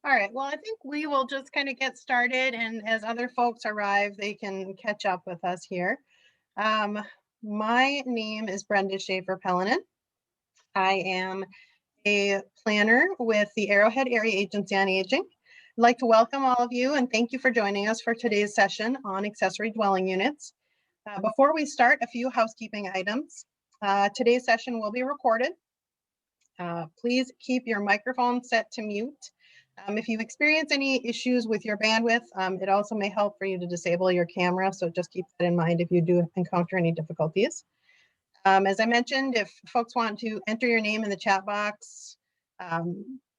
All right, well, I think we will just kind of get started, and as other folks arrive, they can catch up with us here. Um, my name is Brenda Schaefer-Pellenin. I am a planner with the Arrowhead Area Agency on Aging. I'd like to welcome all of you and thank you for joining us for today's session on accessory dwelling units. Before we start, a few housekeeping items. Today's session will be recorded. Please keep your microphone set to mute. If you experience any issues with your bandwidth, it also may help for you to disable your camera, so just keep that in mind if you do encounter any difficulties. As I mentioned, if folks want to enter your name in the chat box,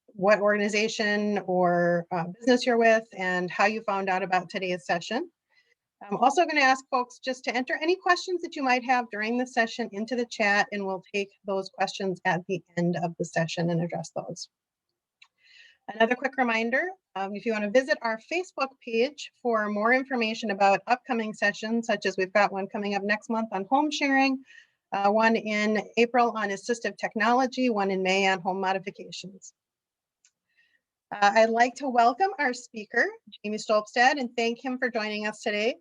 what organization or business you're with, and how you found out about today's session. I'm also going to ask folks just to enter any questions that you might have during the session into the chat, and we'll take those questions at the end of the session and address those. Another quick reminder, if you want to visit our Facebook page for more information about upcoming sessions, such as we've got one coming up next month on home sharing, one in April on assistive technology, one in May on home modifications. I'd like to welcome our speaker, Jamie Stolpestad, and thank him for joining us today.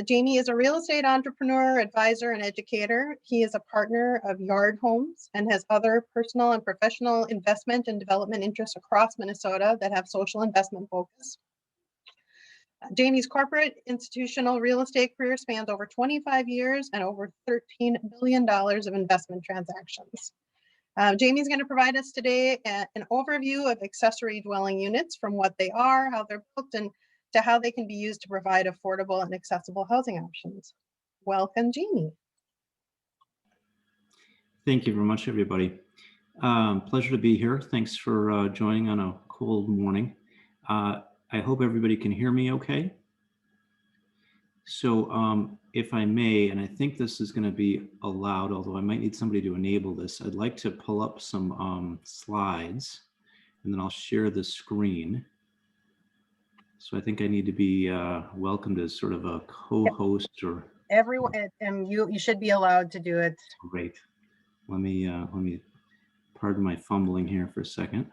Jamie is a real estate entrepreneur, advisor, and educator. He is a partner of YardHomes and has other personal and professional investment and development interests across Minnesota that have social investment focus. Jamie's corporate institutional real estate career spans over 25 years and over $13 billion of investment transactions. Jamie's going to provide us today an overview of accessory dwelling units, from what they are, how they're built, and to how they can be used to provide affordable and accessible housing options. Welcome, Jamie. Thank you very much, everybody. Pleasure to be here. Thanks for joining on a cold morning. I hope everybody can hear me okay. So if I may, and I think this is going to be allowed, although I might need somebody to enable this, I'd like to pull up some slides, and then I'll share the screen. So I think I need to be welcomed as sort of a co-host or everyone, and you should be allowed to do it. Great. Let me pardon my fumbling here for a second.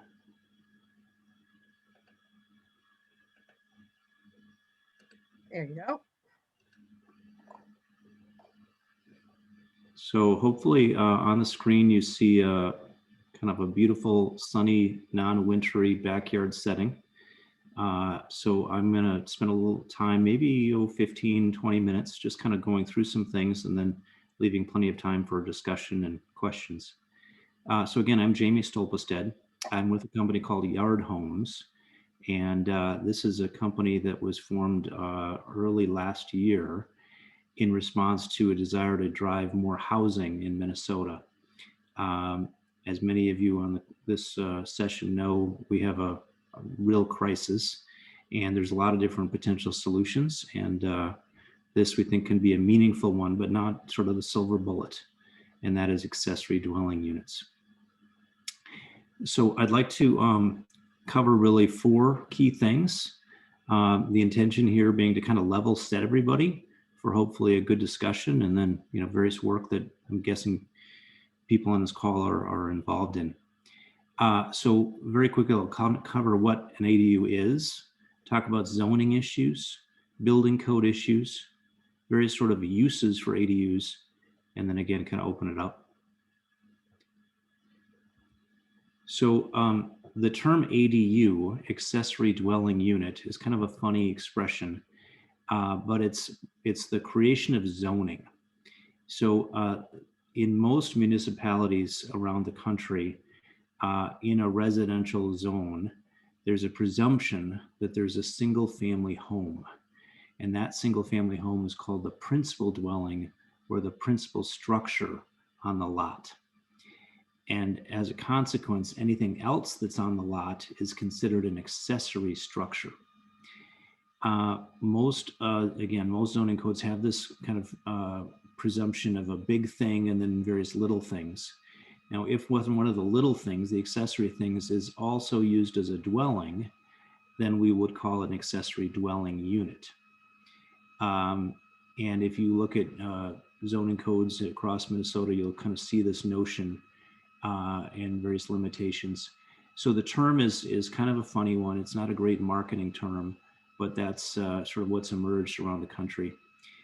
There you go. So hopefully on the screen you see kind of a beautiful, sunny, non-wintry backyard setting. So I'm going to spend a little time, maybe 15, 20 minutes, just kind of going through some things and then leaving plenty of time for discussion and questions. So again, I'm Jamie Stolpestad. I'm with a company called YardHomes. And this is a company that was formed early last year in response to a desire to drive more housing in Minnesota. As many of you on this session know, we have a real crisis, and there's a lot of different potential solutions, and this we think can be a meaningful one, but not sort of the silver bullet, and that is accessory dwelling units. So I'd like to cover really four key things. The intention here being to kind of level set everybody for hopefully a good discussion, and then various work that I'm guessing people on this call are involved in. So very quickly, I'll cover what an ADU is, talk about zoning issues, building code issues, various sort of uses for ADUs, and then again, kind of open it up. So the term ADU, accessory dwelling unit, is kind of a funny expression, but it's the creation of zoning. So in most municipalities around the country, in a residential zone, there's a presumption that there's a single family home. And that single family home is called the principal dwelling, or the principal structure on the lot. And as a consequence, anything else that's on the lot is considered an accessory structure. Most zoning codes have this kind of presumption of a big thing and then various little things. Now, if one of the little things, the accessory things, is also used as a dwelling, then we would call it an accessory dwelling unit. And if you look at zoning codes across Minnesota, you'll kind of see this notion and various limitations. So the term is kind of a funny one. It's not a great marketing term, but that's sort of what's emerged around the country.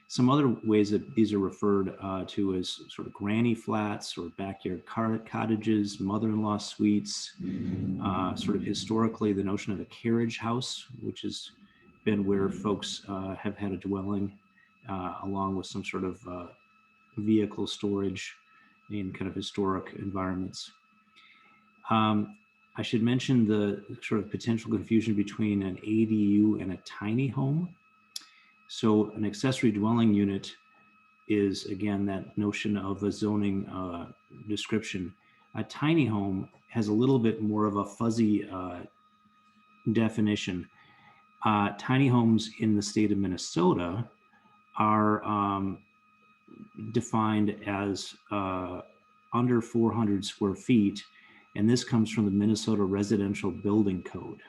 Some other ways that these are referred to as sort of granny flats or backyard cottages, mother-in-law suites. Sort of historically, the notion of a carriage house, which has been where folks have had a dwelling along with some sort of vehicle storage in kind of historic environments. I should mention the sort of potential confusion between an ADU and a tiny home. So an accessory dwelling unit is, again, that notion of a zoning description. A tiny home has a little bit more of a fuzzy definition. Tiny homes in the state of Minnesota are defined as under 400 square feet, and this comes from the Minnesota Residential Building Code.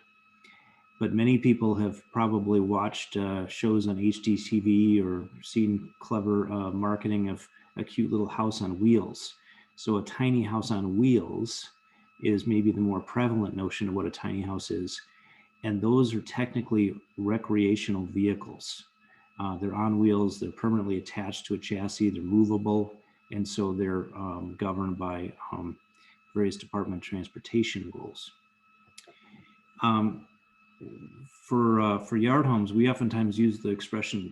But many people have probably watched shows on HGTV or seen clever marketing of a cute little house on wheels. So a tiny house on wheels is maybe the more prevalent notion of what a tiny house is. And those are technically recreational vehicles. They're on wheels, they're permanently attached to a chassis, they're movable, and so they're governed by various Department of Transportation rules. For yard homes, we oftentimes use the expression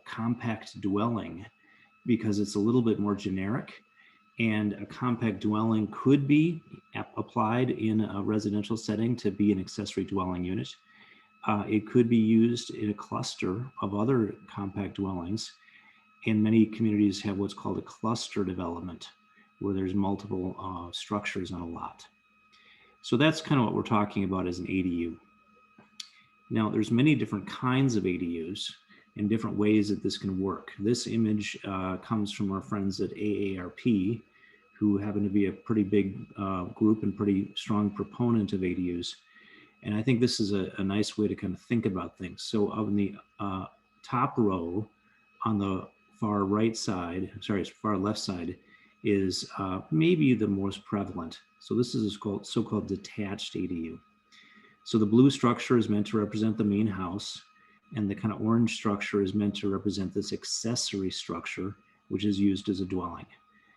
compact dwelling because it's a little bit more generic, and a compact dwelling could be applied in a residential setting to be an accessory dwelling unit. It could be used in a cluster of other compact dwellings, and many communities have what's called a cluster development, where there's multiple structures on a lot. So that's kind of what we're talking about as an ADU. Now, there's many different kinds of ADUs and different ways that this can work. This image comes from our friends at AARP, who happen to be a pretty big group and pretty strong proponent of ADUs. And I think this is a nice way to kind of think about things. So on the top row on the far right side, far left side, is maybe the most prevalent. So this is called so-called detached ADU. So the blue structure is meant to represent the main house, and the kind of orange structure is meant to represent this accessory structure, which is used as a dwelling.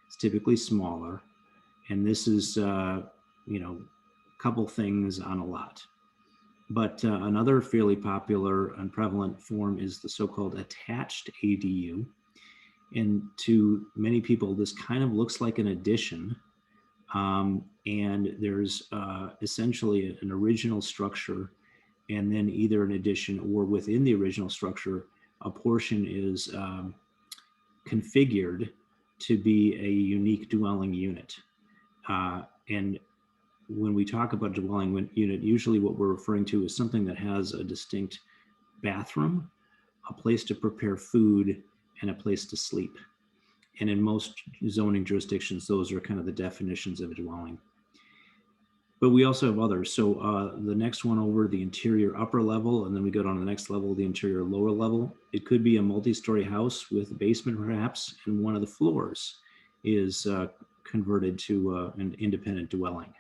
It's typically smaller, and this is, a couple things on a lot. But another fairly popular and prevalent form is the so-called attached ADU. And to many people, this kind of looks like an addition. And there's essentially an original structure, and then either an addition or within the original structure, a portion is configured to be a unique dwelling unit. And when we talk about dwelling unit, usually what we're referring to is something that has a distinct bathroom, a place to prepare food, and a place to sleep. And in most zoning jurisdictions, those are kind of the definitions of a dwelling. But we also have others. So the next one over, the interior upper level, and then we go down to the next level, the interior lower level. It could be a multi-story house with a basement perhaps, and one of the floors is converted to an independent dwelling.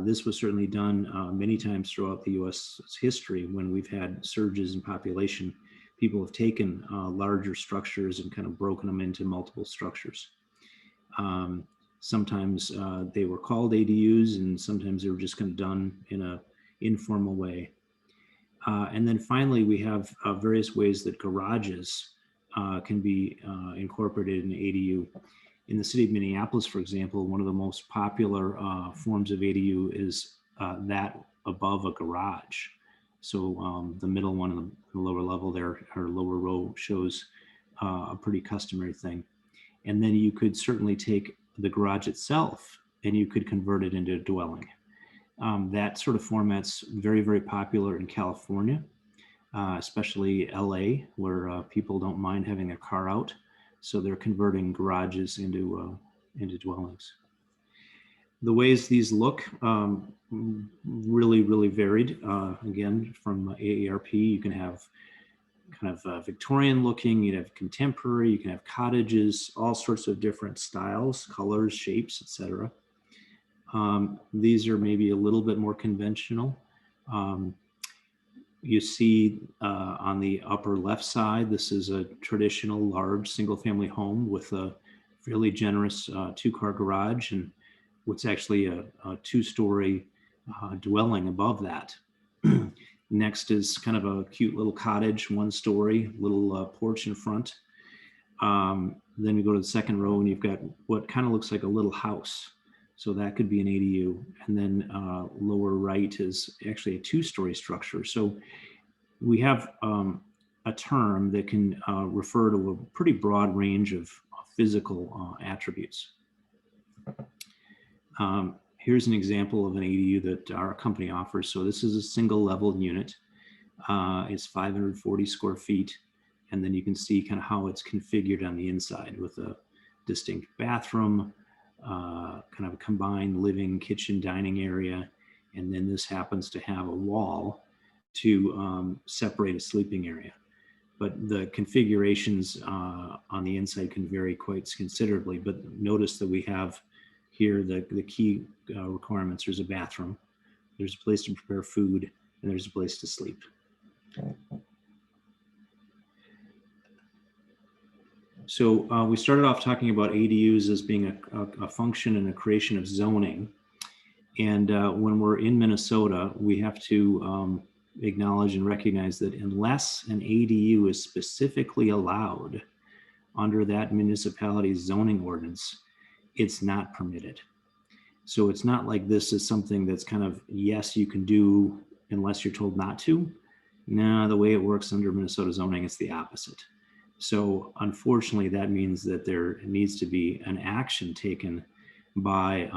This was certainly done many times throughout the U.S. history when we've had surges in population. People have taken larger structures and kind of broken them into multiple structures. Sometimes they were called ADUs, and sometimes they were just kind of done in an informal way. And then finally, we have various ways that garages can be incorporated in an ADU. In the city of Minneapolis, for example, one of the most popular forms of ADU is that above a garage. So the middle one on the lower level there, or lower row, shows a pretty customary thing. And then you could certainly take the garage itself and you could convert it into a dwelling. That sort of format's very, very popular in California, especially LA, where people don't mind having a car out. So they're converting garages into dwellings. The ways these look really, really varied. Again, from AARP, you can have kind of Victorian looking, you have contemporary, you can have cottages, all sorts of different styles, colors, shapes, etc. These are maybe a little bit more conventional. Um, you see on the upper left side, this is a traditional large single family home with a fairly generous 2-car garage and what's actually a 2-story dwelling above that. Next is kind of a cute little cottage, 1-story, little porch in front. Then we go to the second row and you've got what kind of looks like a little house. So that could be an ADU. And then lower right is actually a 2-story structure. So we have a term that can refer to a pretty broad range of physical attributes. Here's an example of an ADU that our company offers. So this is a single level unit. It's 540 square feet. And then you can see kind of how it's configured on the inside with a distinct bathroom, kind of a combined living, kitchen, dining area. And then this happens to have a wall to separate a sleeping area. But the configurations on the inside can vary quite considerably. But notice that we have here the key requirements. There's a bathroom, there's a place to prepare food, and there's a place to sleep. So we started off talking about ADUs as being a function and a creation of zoning. And when we're in Minnesota, we have to acknowledge and recognize that unless an ADU is specifically allowed under that municipality's zoning ordinance, it's not permitted. So it's not like this is something that's kind of, yes, you can do unless you're told not to. No, the way it works under Minnesota zoning, it's the opposite. So unfortunately, that means that there needs to be an action taken by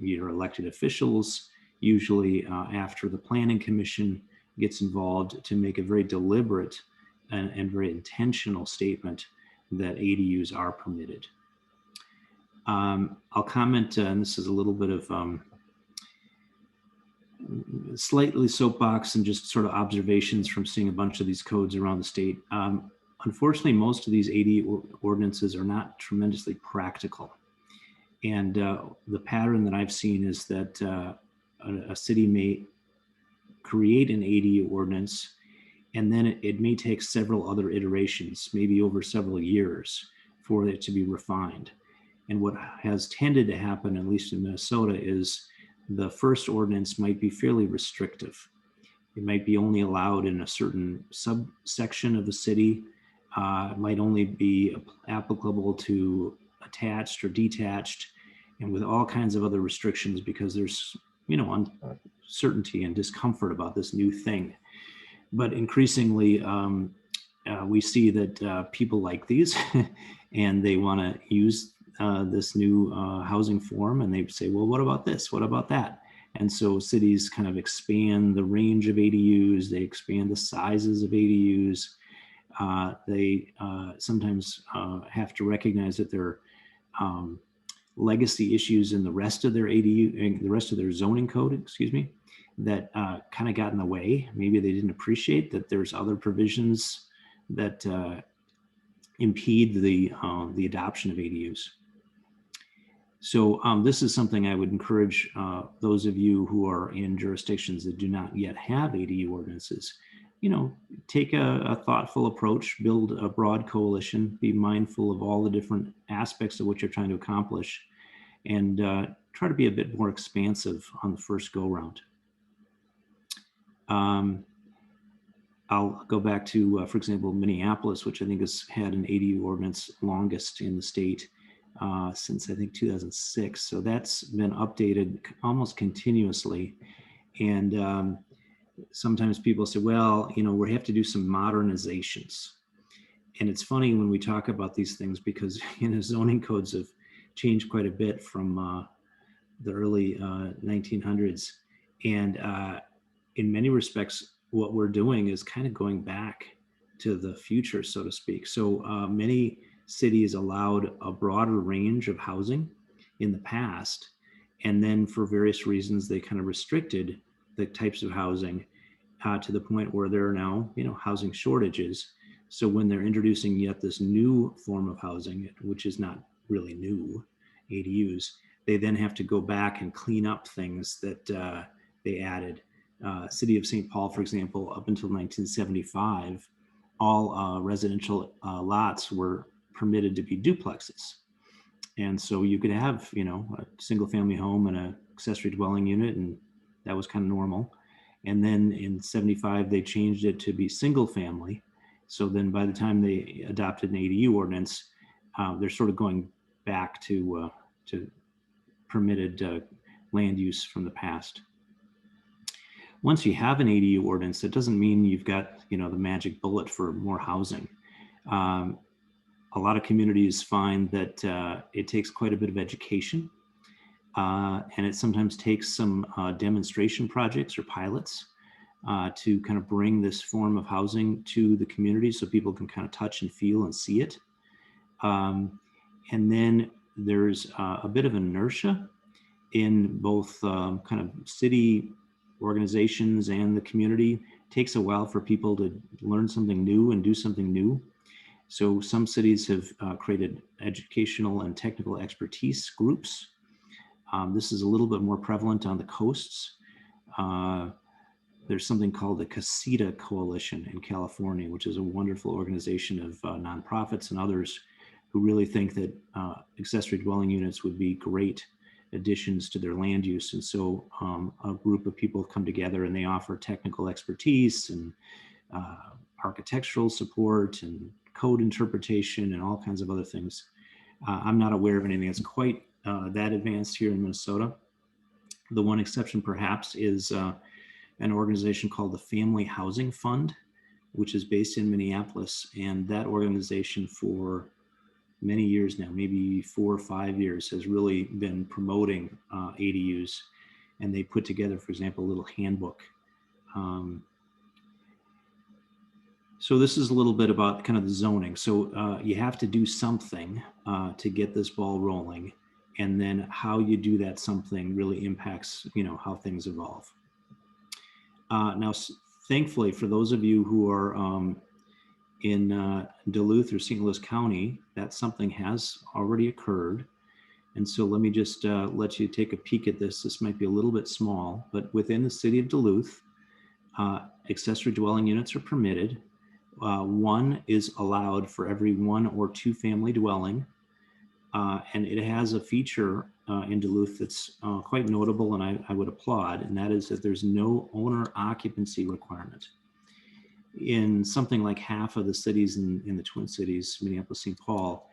your elected officials, usually after the planning commission gets involved, to make a very deliberate and very intentional statement that ADUs are permitted. I'll comment, and this is a little bit of slightly soapbox and just sort of observations from seeing a bunch of these codes around the state. Unfortunately, most of these ADU ordinances are not tremendously practical. And the pattern that I've seen is that a city may create an ADU ordinance, and then it may take several other iterations, maybe over several years, for it to be refined. And what has tended to happen, at least in Minnesota, is the first ordinance might be fairly restrictive. It might be only allowed in a certain subsection of the city. It might only be applicable to attached or detached, and with all kinds of other restrictions, because there's, uncertainty and discomfort about this new thing. But increasingly, we see that people like these and they want to use this new housing form, and they say, well, what about this? What about that? And so cities kind of expand the range of ADUs, they expand the sizes of ADUs. They sometimes have to recognize that there are legacy issues in the rest of their ADU, in the rest of their zoning code, that kind of got in the way. Maybe they didn't appreciate that there's other provisions that impede the adoption of ADUs. So this is something I would encourage those of you who are in jurisdictions that do not yet have ADU ordinances. Take a thoughtful approach, build a broad coalition, be mindful of all the different aspects of what you're trying to accomplish, and try to be a bit more expansive on the first go round. I'll go back to, for example, Minneapolis, which I think has had an ADU ordinance longest in the state since I think 2006. So that's been updated almost continuously. And sometimes people say, well, we have to do some modernizations. And it's funny when we talk about these things because zoning codes have changed quite a bit from the early 1900s. And in many respects, what we're doing is kind of going back to the future, so to speak. So many cities allowed a broader range of housing in the past. And then for various reasons, they kind of restricted the types of housing to the point where there are now, housing shortages. So when they're introducing yet this new form of housing, which is not really new, ADUs, they then have to go back and clean up things that they added. City of St. Paul, for example, up until 1975, all residential lots were permitted to be duplexes. And so you could have, a single family home and an accessory dwelling unit, and that was kind of normal. And then in 75, they changed it to be single family. So then by the time they adopted an ADU ordinance, they're sort of going back to permitted land use from the past. Once you have an ADU ordinance, it doesn't mean you've got, the magic bullet for more housing. A lot of communities find that it takes quite a bit of education, and it sometimes takes some demonstration projects or pilots to kind of bring this form of housing to the community so people can kind of touch and feel and see it. And then there's a bit of inertia in both kind of city organizations and the community. It takes a while for people to learn something new and do something new. So some cities have created educational and technical expertise groups. This is a little bit more prevalent on the coasts. There's something called the Casita Coalition in California, which is a wonderful organization of nonprofits and others who really think that accessory dwelling units would be great additions to their land use. And so a group of people come together and they offer technical expertise and architectural support and code interpretation and all kinds of other things. I'm not aware of anything that's quite that advanced here in Minnesota. The one exception perhaps is an organization called the Family Housing Fund, which is based in Minneapolis. And that organization for many years now, maybe 4 or 5 years, has really been promoting ADUs. And they put together, for example, a little handbook. So this is a little bit about kind of the zoning. So you have to do something to get this ball rolling. And then how you do that something really impacts, how things evolve. Now, thankfully, for those of you who are in Duluth or St. Louis County, that something has already occurred. And so let me just let you take a peek at this. This might be a little bit small, but within the city of Duluth, accessory dwelling units are permitted. One is allowed for every 1 or 2 family dwelling. And it has a feature in Duluth that's quite notable, and I would applaud, and that is that there's no owner occupancy requirement. In something like half of the cities in the Twin Cities, Minneapolis, St. Paul,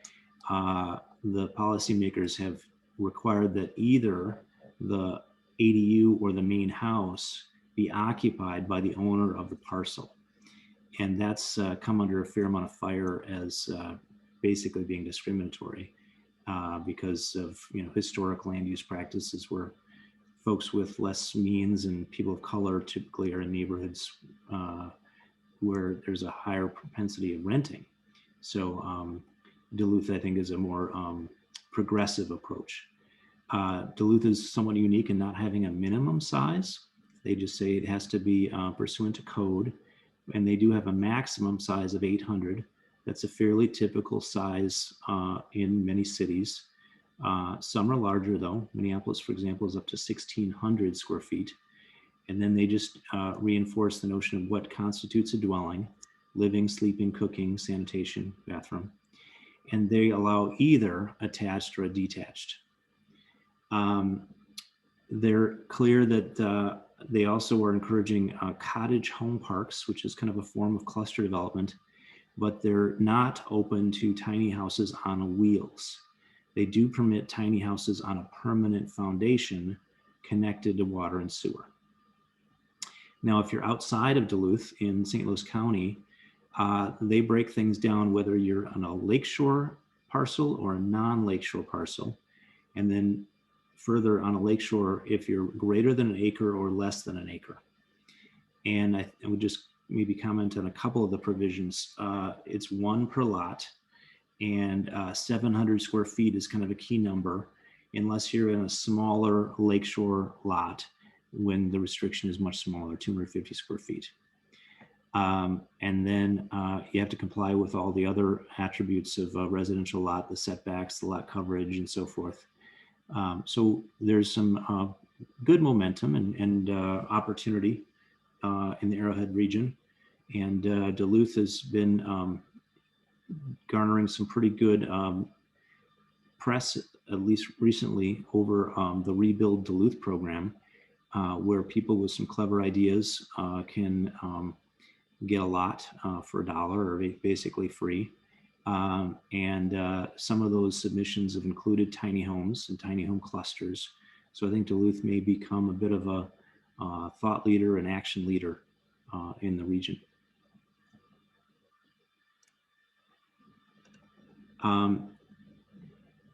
the policymakers have required that either the ADU or the main house be occupied by the owner of the parcel. And that's come under a fair amount of fire as basically being discriminatory because of historic land use practices where folks with less means and people of color typically are in neighborhoods where there's a higher propensity of renting. So Duluth, I think, is a more progressive approach. Duluth is somewhat unique in not having a minimum size. They just say it has to be pursuant to code, and they do have a maximum size of 800. That's a fairly typical size in many cities. Some are larger though. Minneapolis, for example, is up to 1,600 square feet. And then they just reinforce the notion of what constitutes a dwelling: living, sleeping, cooking, sanitation, bathroom. And they allow either attached or a detached. They're clear that they also are encouraging cottage home parks, which is kind of a form of cluster development, but they're not open to tiny houses on wheels. They do permit tiny houses on a permanent foundation connected to water and sewer. Now, if you're outside of Duluth in St. Louis County, they break things down whether you're on a lakeshore parcel or a non-lakeshore parcel. And then further on a lakeshore, if you're greater than an acre or less than an acre. And I would just maybe comment on a couple of the provisions. It's 1 per lot, and 700 square feet is kind of a key number, unless you're in a smaller lakeshore lot, when the restriction is much smaller, 250 square feet. And then you have to comply with all the other attributes of a residential lot, the setbacks, the lot coverage, and so forth. So there's some good momentum and opportunity in the Arrowhead region. And Duluth has been garnering some pretty good press, at least recently, over the Rebuild Duluth program, where people with some clever ideas can get a lot for $1 or basically free. And some of those submissions have included tiny homes and tiny home clusters. So I think Duluth may become a bit of a thought leader and action leader in the region.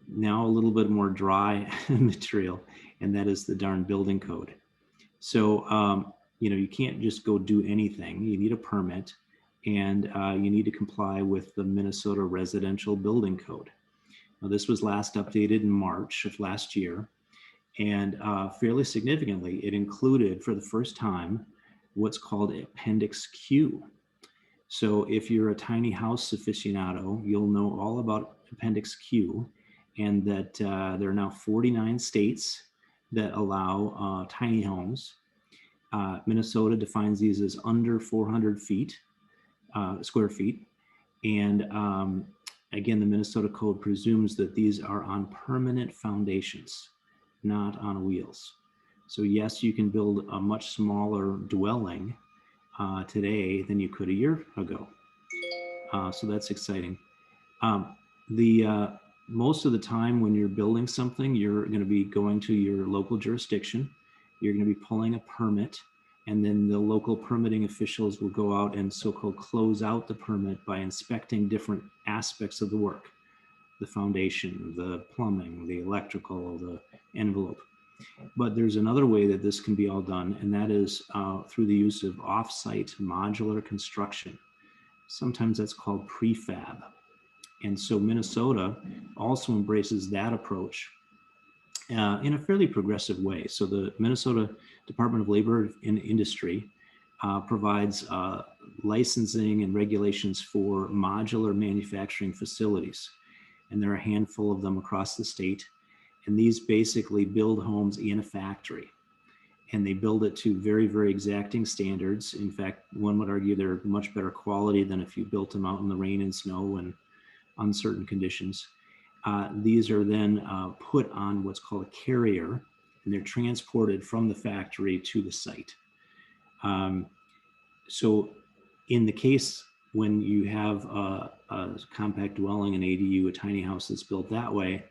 Now a little bit more dry material, and that is the darn building code. So, you can't just go do anything. You need a permit, and you need to comply with the Minnesota Residential Building Code. Now, this was last updated in March of last year, and fairly significantly, it included for the first time what's called Appendix Q. So if you're a tiny house aficionado, you'll know all about Appendix Q, and that there are now 49 states that allow tiny homes. Minnesota defines these as under 400 square feet. And again, the Minnesota Code presumes that these are on permanent foundations, not on wheels. So yes, you can build a much smaller dwelling today than you could a year ago. So that's exciting. Most of the time when you're building something, you're going to be going to your local jurisdiction. You're going to be pulling a permit, and then the local permitting officials will go out and so-called close out the permit by inspecting different aspects of the work: the foundation, the plumbing, the electrical, the envelope. But there's another way that this can be all done, and that is through the use of off-site modular construction. Sometimes that's called prefab. And so Minnesota also embraces that approach in a fairly progressive way. So the Minnesota Department of Labor and Industry provides licensing and regulations for modular manufacturing facilities. And there are a handful of them across the state. And these basically build homes in a factory. And they build it to very, very exacting standards. In fact, one would argue they're much better quality than if you built them out in the rain and snow and uncertain conditions. These are then put on what's called a carrier, and they're transported from the factory to the site. So in the case when you have a compact dwelling, an ADU, a tiny house that's built that way,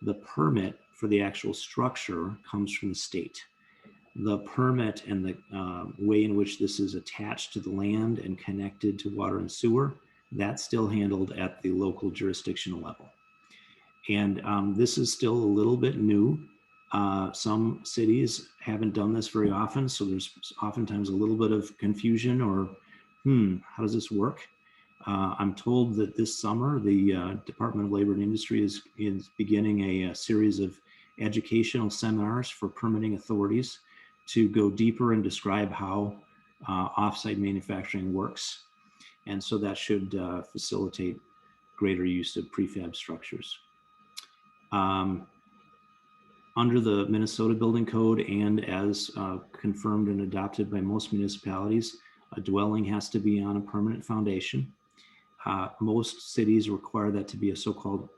the permit for the actual structure comes from the state. The permit and the way in which this is attached to the land and connected to water and sewer, that's still handled at the local jurisdictional level. And this is still a little bit new. Some cities haven't done this very often, so there's oftentimes a little bit of confusion or, how does this work? I'm told that this summer, the Department of Labor and Industry is beginning a series of educational seminars for permitting authorities to go deeper and describe how offsite manufacturing works. And so that should facilitate greater use of prefab structures. Under the Minnesota Building Code, and as confirmed and adopted by most municipalities, a dwelling has to be on a permanent foundation. Most cities require that to be a so-called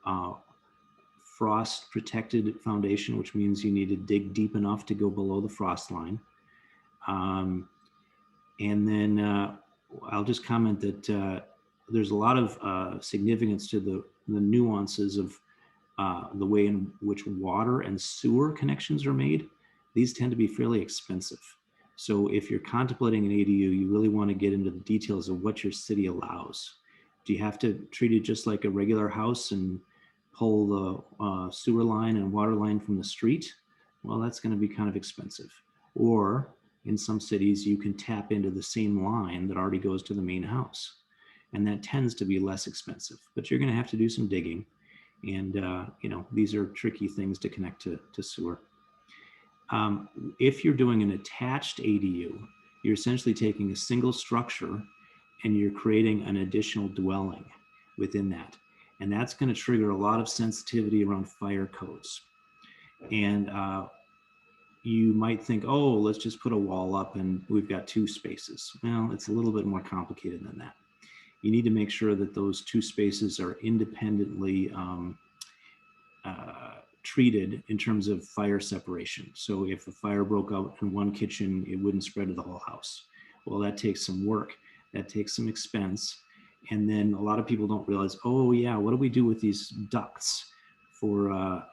frost protected foundation, which means you need to dig deep enough to go below the frost line. And then I'll just comment that there's a lot of significance to the nuances of the way in which water and sewer connections are made. These tend to be fairly expensive. So if you're contemplating an ADU, you really want to get into the details of what your city allows. Do you have to treat it just like a regular house and pull the sewer line and water line from the street? Well, that's going to be kind of expensive. Or in some cities, you can tap into the same line that already goes to the main house. And that tends to be less expensive, but you're going to have to do some digging. And, these are tricky things to connect to sewer. If you're doing an attached ADU, you're essentially taking a single structure and you're creating an additional dwelling within that. And that's going to trigger a lot of sensitivity around fire codes. And you might think, oh, let's just put a wall up and we've got 2 spaces. Well, it's a little bit more complicated than that. You need to make sure that those 2 spaces are independently treated in terms of fire separation. So if a fire broke out in one kitchen, it wouldn't spread to the whole house. Well, that takes some work, that takes some expense. And then a lot of people don't realize, oh yeah, what do we do with these ducts for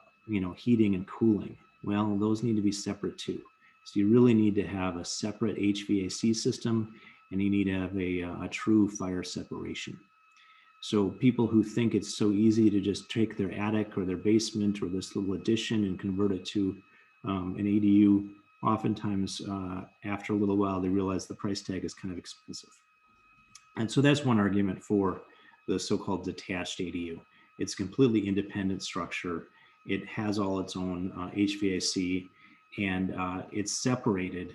heating and cooling? Well, those need to be separate too. So you really need to have a separate HVAC system, and you need to have a true fire separation. So people who think it's so easy to just take their attic or their basement or this little addition and convert it to an ADU, oftentimes after a little while, they realize the price tag is kind of expensive. And so that's one argument for the so-called detached ADU. It's a completely independent structure. It has all its own HVAC, and it's separated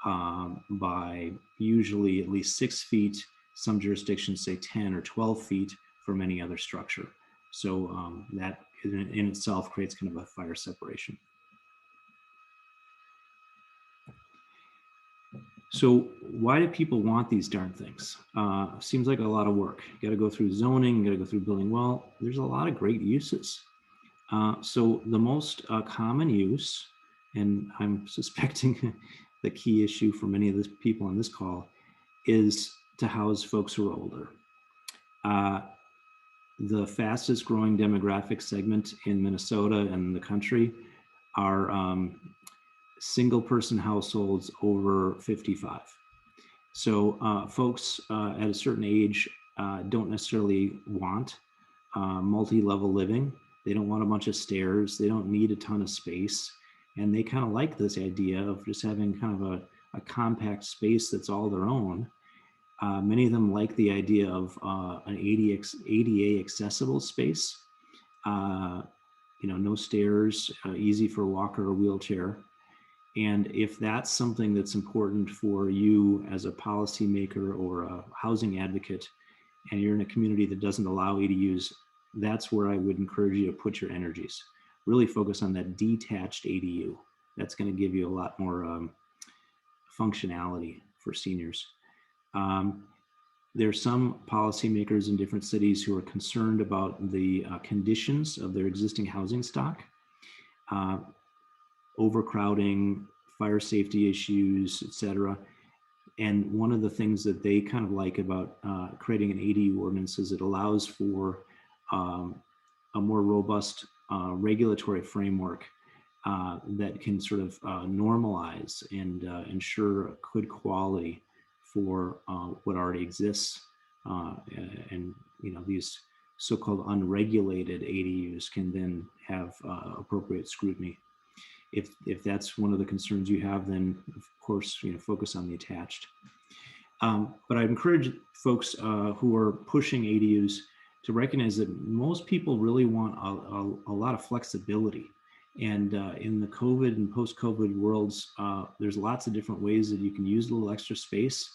by usually at least 6 feet. Some jurisdictions say 10 or 12 feet from any other structure. So that in itself creates kind of a fire separation. So why do people want these darn things? Seems like a lot of work. You got to go through zoning, you got to go through building. Well, there's a lot of great uses. So the most common use, and I'm suspecting the key issue for many of the people on this call, is to house folks who are older. The fastest growing demographic segment in Minnesota and the country are single person households over 55. So folks at a certain age don't necessarily want multi-level living. They don't want a bunch of stairs. They don't need a ton of space. And they kind of like this idea of just having kind of a compact space that's all their own. Many of them like the idea of an ADA accessible space. No stairs, easy for a walker or wheelchair. And if that's something that's important for you as a policymaker or a housing advocate, and you're in a community that doesn't allow ADUs, that's where I would encourage you to put your energies. Really focus on that detached ADU. That's going to give you a lot more functionality for seniors. There are some policymakers in different cities who are concerned about the conditions of their existing housing stock. Overcrowding, fire safety issues, etc. And one of the things that they kind of like about creating an ADU ordinance is it allows for a more robust regulatory framework that can sort of normalize and ensure good quality for what already exists. And these so-called unregulated ADUs can then have appropriate scrutiny. If that's one of the concerns you have, then of course, focus on the attached. But I encourage folks who are pushing ADUs to recognize that most people really want a lot of flexibility. And in the COVID and post-COVID worlds, there's lots of different ways that you can use a little extra space.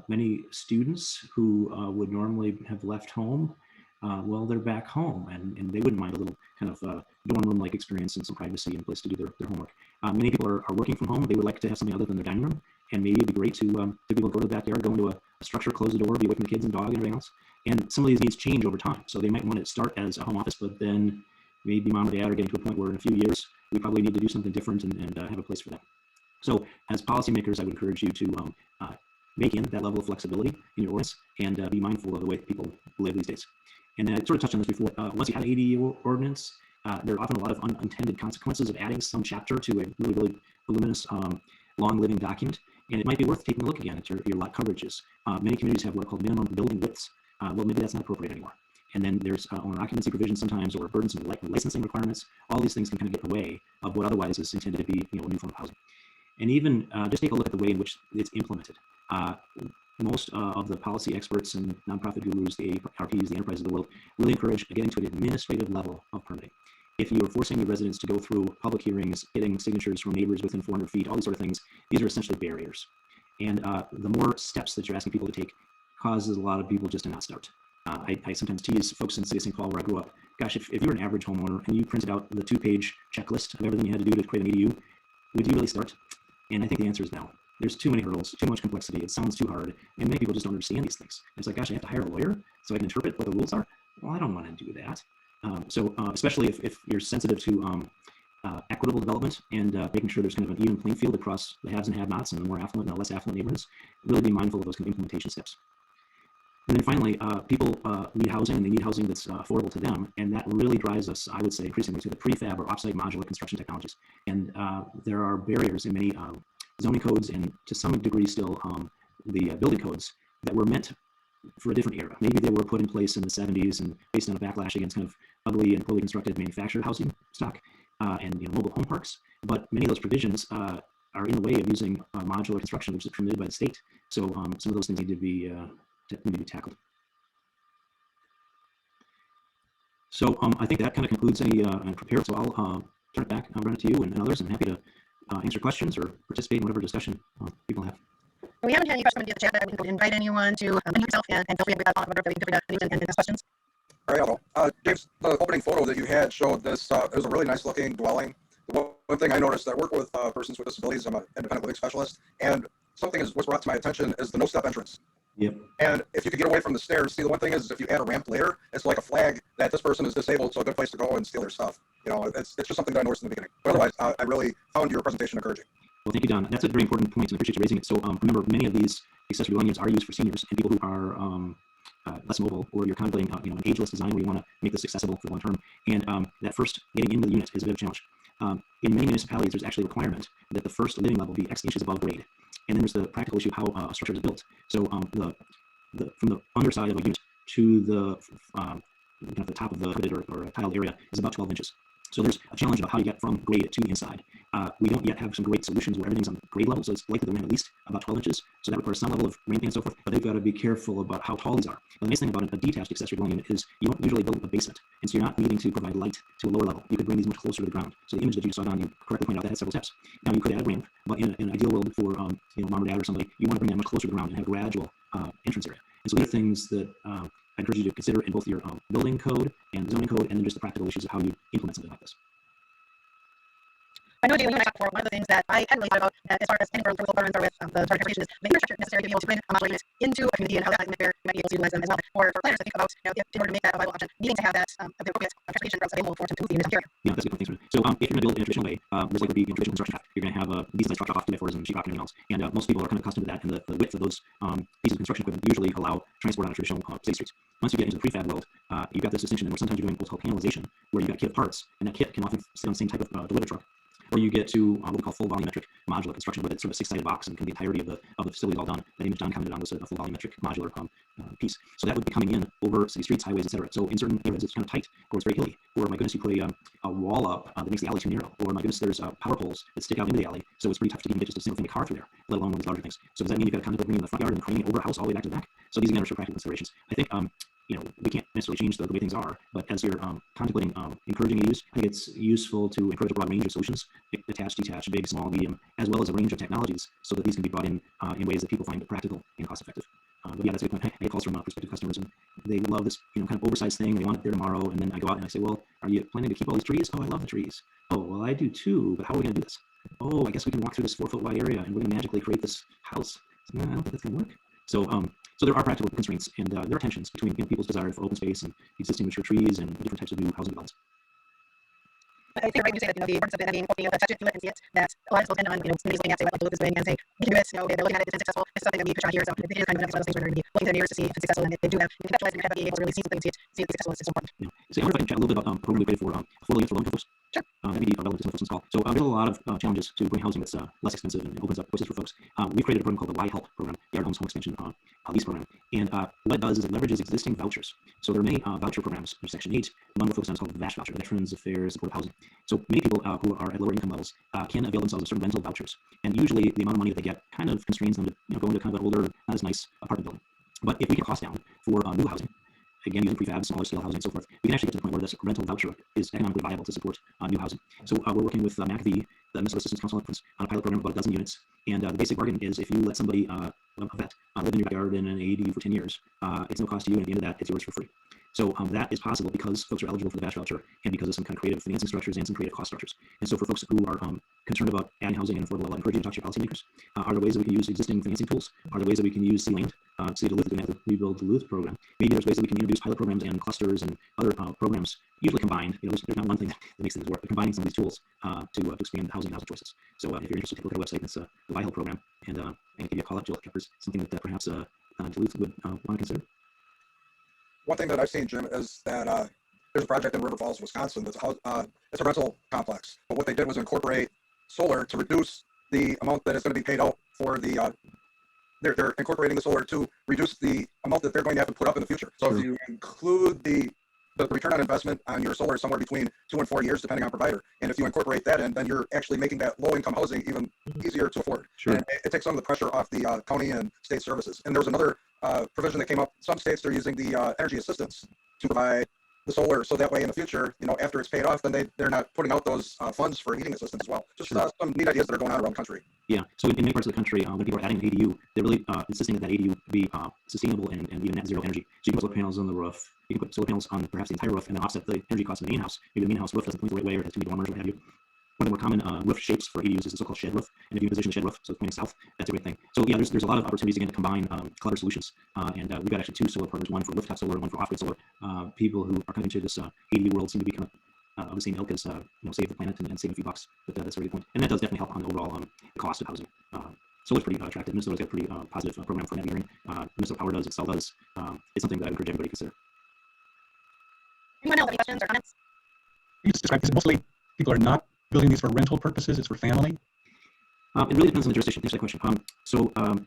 Many students who would normally have left home, well, they're back home, and they wouldn't mind a little kind of dorm room-like experience and some privacy and place to do their homework. Many people are working from home. They would like to have something other than their dining room, and maybe it'd be great to be able to go to the backyard, go into a structure, close the door, be away from the kids and dog and everything else. And some of these needs change over time. So they might want to start as a home office, but then maybe mom or dad are getting to a point where in a few years, we probably need to do something different and have a place for that. So as policymakers, I would encourage you to make in that level of flexibility in your ordinance and be mindful of the way people live these days. And I sort of touched on this before. Once you have an ADU ordinance, there are often a lot of unintended consequences of adding some chapter to a really, really voluminous, long living document. And it might be worth taking a look again at your lot coverages. Many communities have what are called minimum building widths. Well, maybe that's not appropriate anymore. And then there's owner occupancy provisions sometimes, or burdensome licensing requirements. All these things can kind of get in the way of what otherwise is intended to be a new form of housing. And even just take a look at the way in which it's implemented. Most of the policy experts and nonprofit gurus, the ARPs, the enterprises of the world, really encourage getting to an administrative level of permitting. If you are forcing your residents to go through public hearings, getting signatures from neighbors within 400 feet, all these sort of things, these are essentially barriers. And the more steps that you're asking people to take causes a lot of people just to not start. I sometimes tease folks in the city of St. Paul, where I grew up. Gosh, if you're an average homeowner and you printed out the 2-page checklist of everything you had to do to create an ADU, would you really start? And I think the answer is no. There's too many hurdles, too much complexity. It sounds too hard, and many people just don't understand these things. It's like, gosh, I have to hire a lawyer so I can interpret what the rules are. Well, I don't want to do that. Especially if you're sensitive to equitable development and making sure there's kind of an even playing field across the haves and have-nots and the more affluent and the less affluent neighborhoods, really be mindful of those kind of implementation steps. And then finally, people need housing, and they need housing that's affordable to them, and that really drives us, I would say, increasingly to the prefab or offsite modular construction technologies. And there are barriers in many zoning codes and to some degree still the building codes that were meant for a different era. Maybe they were put in place in the 70s and based on a backlash against kind of ugly and poorly constructed manufactured housing stock and mobile home parks. But many of those provisions are in the way of using modular construction, which is permitted by the state. So some of those things need to be tackled. So I think that kind of concludes any prepared. So I'll turn it back. I'll run it to you and others. I'm happy to answer questions or participate in whatever discussion people have. We haven't had any questions in the chat, but we can invite anyone to unmute yourself and feel free to read out whatever we different news and ask questions. All right, hello. James, the opening photo that you had showed this. It was a really nice looking dwelling. One thing I noticed, I work with persons with disabilities. I'm an independent living specialist, and something was brought to my attention is the no step entrance. Yep. And if you could get away from the stairs, see, the one thing is if you add a ramp later, it's like a flag that this person is disabled, so a good place to go and steal their stuff. It's just something that I noticed in the beginning. But otherwise, I really found your presentation encouraging. Well, thank you, Don. That's a very important point, and I appreciate you raising it. So remember, many of these accessory dwelling units are used for seniors and people who are less mobile, or you're contemplating an ageless design where you want to make this accessible for the long term. And that first getting into the unit is a bit of a challenge. In many municipalities, there's actually a requirement that the first living level be X inches above grade. And then there's the practical issue of how a structure is built. So from the underside of a unit to the the top of the hooded or tiled area is about 12 inches. So there's a challenge about how you get from grade to inside. We don't yet have some great solutions where everything's on grade level, so it's likely that we're at least about 12 inches. So that requires some level of ramping and so forth, but they've got to be careful about how tall these are. And the nice thing about a detached accessory dwelling unit is you don't usually build a basement, and so you're not needing to provide light to a lower level. You could bring these much closer to the ground. So the image that you saw down, you correctly pointed out that had several steps. Now you could add a ramp, but in an ideal world for mom or dad or somebody, you want to bring that much closer to the ground and have a gradual entrance area. And so these are things that I encourage you to consider in both your building code and zoning code, and then just the practical issues of how you implement something like this. I know, Jay, when you and I talked before, one of the things that I hadn't really thought about as far as any for local governments or with the target transportation is the infrastructure necessary to be able to bring modular units into a community and how that might be able to utilize them as well. For planners to think about, if in order to make that a viable option, needing to have that the appropriate transportation routes available for them to move the units here. Yeah, that's a good point. Thanks. So if you're going to build in a traditional way, there's likely to be traditional construction traffic. You're going to have decent sized truck off 2x4s and sheetrock and everything else. And most people are kind of accustomed to that, and the width of those pieces of construction equipment usually allow transport on a traditional city streets. Once you get into the prefab world, you've got this distinction where sometimes you're doing what's called panelization, where you've got kit parts, and that kit can often sit on the same type of delivery truck. Or you get to what we call full volumetric modular construction, where it's sort of a 6-sided box and can be the entirety of the facility all done. That image Don commented on was a full volumetric modular piece. So that would be coming in over city streets, highways, etc. So in certain areas, it's kind of tight, or it's very hilly. Or my goodness, you put a wall up that makes the alley too narrow. Or my goodness, there's power poles that stick out into the alley, so it's pretty tough to even get just a single family car through there, let alone one of these larger things. So does that mean you've got to contemplate bringing the front yard and craning over a house all the way back to the back? So these again are sort of practical considerations. I think we can't necessarily change the way things are, but as you're contemplating encouraging use, I think it's useful to encourage a broad range of solutions, attached, detached, big, small, medium, as well as a range of technologies, so that these can be brought in ways that people find practical and cost effective. But yeah, that's a good point. I get calls from prospective customers, and they love this kind of oversized thing. They want it there tomorrow, and then I go out and I say, well, are you planning to keep all these trees? Oh, I love the trees. Oh, well, I do too, but how are we going to do this? Oh, I guess we can walk through this 4-foot wide area, and we're going to magically create this house. I don't think that's going to work. So there are practical constraints, and there are tensions between people's desire for open space and existing mature trees and different types of new housing developments. I think right when you say that, the importance of it having both the texture to it and see it, that a lot of people tend on, somebody's looking at, say, what Duluth is doing and say, we can do this, they're looking at it, it's successful. It's something that we push on here, so it is kind of one of those things where they're going to be looking to the years to see if it's successful, and they do have, conceptualize in your head, being able to really see something and see it's successful, it's so important. Yeah. So I wonder if I can chat a little bit about program we created for affordable units for low-income folks. Sure. That'd be relevant to some folks on this call. So we have a lot of challenges to bring housing that's less expensive and opens up choices for folks. We created a program called the YHelp program, YardHomes Home Extension Lease Program. And what it does is it leverages existing vouchers. So there are many voucher programs in Section 8. One we're focused on is called the VASH voucher, Veterans Affairs Supportive Housing. So many people who are at lower income levels can avail themselves of certain rental vouchers. And usually the amount of money that they get kind of constrains them to go into kind of an older, not as nice apartment building. But if we get costs down for new housing, again, using prefab, smaller scale housing, and so forth, we can actually get to the point where this rental voucher is economically viable to support new housing. So we're working with MACV the Minnesota Assistance Council Conference on a pilot program of about a dozen units. And the basic bargain is if you let somebody, a vet, live in your backyard in an ADU for 10 years, it's no cost to you, and at the end of that, it's yours for free. So that is possible because folks are eligible for the batch voucher and because of some kind of creative financing structures and some creative cost structures. And so for folks who are concerned about adding housing and affordable, I encourage you to talk to your policymakers. Are there ways that we can use existing financing tools? Are there ways that we can use C-Land? City Duluth doing the Rebuild Duluth program. Maybe there's ways that we can introduce pilot programs and clusters and other programs, usually combined. There's not one thing that makes things work, but combining some of these tools to expand housing and housing choices. So if you're interested, take a look at our website. It's the YardHomes program, and give you a call up, Jill, if something that perhaps Duluth would want to consider. One thing that I've seen, Jim, is that there's a project in River Falls, Wisconsin that's it's a rental complex. But what they did was incorporate solar to reduce the amount that is going to be paid out for the they're incorporating the solar to reduce the amount that they're going to have to put up in the future. So if you include the return on investment on your solar somewhere between 2 and 4 years, depending on provider, and if you incorporate that in, then you're actually making that low-income housing even easier to afford. Sure. And it takes some of the pressure off the county and state services. And there was another provision that came up. Some states are using the energy assistance to provide the solar, so that way in the future, after it's paid off, then they're not putting out those funds for heating assistance as well. Just some neat ideas that are going on around the country. Yeah, so in many parts of the country, when people are adding an ADU, they're really insisting that ADU be sustainable and even net zero energy. So you can put solar panels on the roof, you can put solar panels on perhaps the entire roof and then offset the energy cost of the main house. Maybe the main house roof doesn't point the right way or has too many dormers or what have you. One of the more common roof shapes for ADUs is the so-called shed roof. And if you position a shed roof, so it's pointing south, that's a great thing. So yeah, there's a lot of opportunities again to combine clever solutions. And we've got actually 2 solar partners, one for rooftop solar and one for off-grid solar. People who are coming into this ADU world seem to be kind of the same ilk as save the planet and save a few bucks. But that's a really good point. And that does definitely help on the overall cost of housing. Solar's pretty attractive. Minnesota's got a pretty positive program for net metering. Minnesota Power does, Excel does. It's something that I encourage everybody to consider. Anyone else have any questions or comments? You just described this. Mostly people are not building these for rental purposes. It's for family. It really depends on the jurisdiction. Thanks for that question.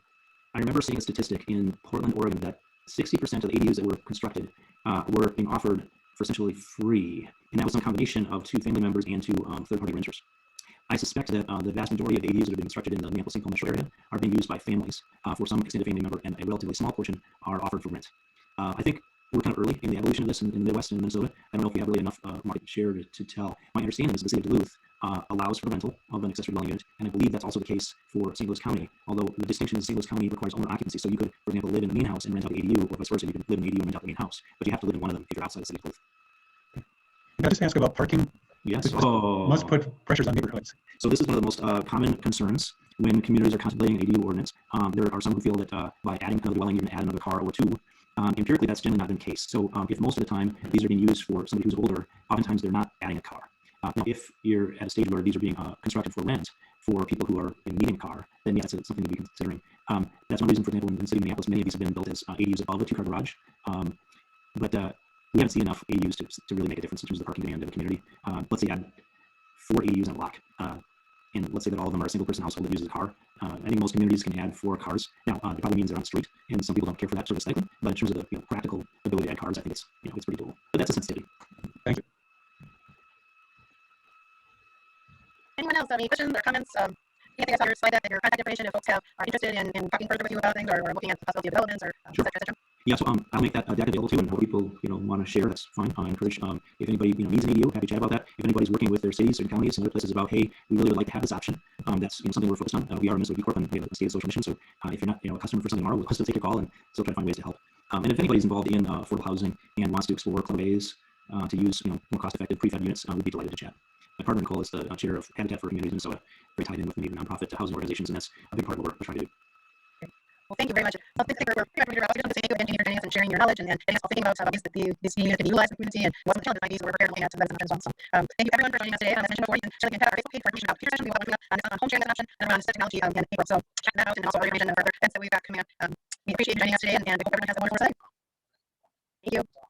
I remember seeing a statistic in Portland, Oregon, that 60% of the ADUs that were constructed were being offered for essentially free, and that was a combination of 2 family members and 2 third-party renters. I suspect that the vast majority of the ADUs that have been constructed in the Minneapolis-St. Paul metro area are being used by families for some extended family member, and a relatively small portion are offered for rent. I think we're kind of early in the evolution of this in the Midwest and Minnesota. I don't know if we have really enough market share to tell. My understanding is the city of Duluth allows for the rental of an accessory dwelling unit, and I believe that's also the case for St. Louis County, although the distinction is St. Louis County requires owner occupancy. So you could, for example, live in the main house and rent out the ADU, or vice versa. You could live in the ADU and rent out the main house, but you have to live in one of them if you're outside the city of Duluth. Can I just ask about parking? Yes. Must put pressures on neighborhoods. So this is one of the most common concerns when communities are contemplating an ADU ordinance. There are some who feel that by adding another dwelling, you're going to add another car or 2. Empirically, that's generally not been the case. So if most of the time these are being used for somebody who's older, oftentimes they're not adding a car. Now, if you're at a stage where these are being constructed for rent for people who are needing a car, then yes, it's something to be considering. That's one reason, for example, in the city of Minneapolis, many of these have been built as ADUs above a 2-car garage. But we haven't seen enough ADUs to really make a difference in terms of the parking demand in the community. Let's say you had 4 ADUs in a block, and let's say that all of them are a single-person household that uses a car. I think most communities can add 4 cars. Now, it probably means they're on the street, and some people don't care for that sort of cycling. But in terms of the practical ability to add cars, I think it's it's pretty doable. But that's a sensitivity. Thank you. Anyone else have any questions or comments? Anything else on your slide deck that your contact information if folks are interested in talking further with you about things or looking at the possibility of developments or Sure. etc. Yeah, so I'll make that deck available too, and what people want to share, that's fine. I encourage if anybody needs an ADU, happy to chat about that. If anybody's working with their cities or counties and other places about, hey, we really would like to have this option, that's something we're focused on. We are a Minnesota B Corp and we have a state social mission, so if you're not a customer for something more, we'll still take a call and still try to find ways to help. And if anybody's involved in affordable housing and wants to explore clever ways to use more cost-effective prefab units, we'd be delighted to chat. My partner Nicole is the chair of Habitat for Communities, and so very tied in with many nonprofit nonprofit housing organizations, and that's a big part of what we're trying to do. Well, thank you very much. So I think we're pretty much to thank you again for joining us and sharing your knowledge and thinking about ways that these units can be utilized in the community and what some challenges might be. So we're prepared to look at them as well. So thank you everyone for joining us today. As I mentioned before, you can certainly contact our Facebook page for information about future sessions. We have on home sharing as an option and around assistive technology and April. So check that out and also other information and further events that we've got coming up. We appreciate you joining us today and we hope everyone has a wonderful day. Thank you.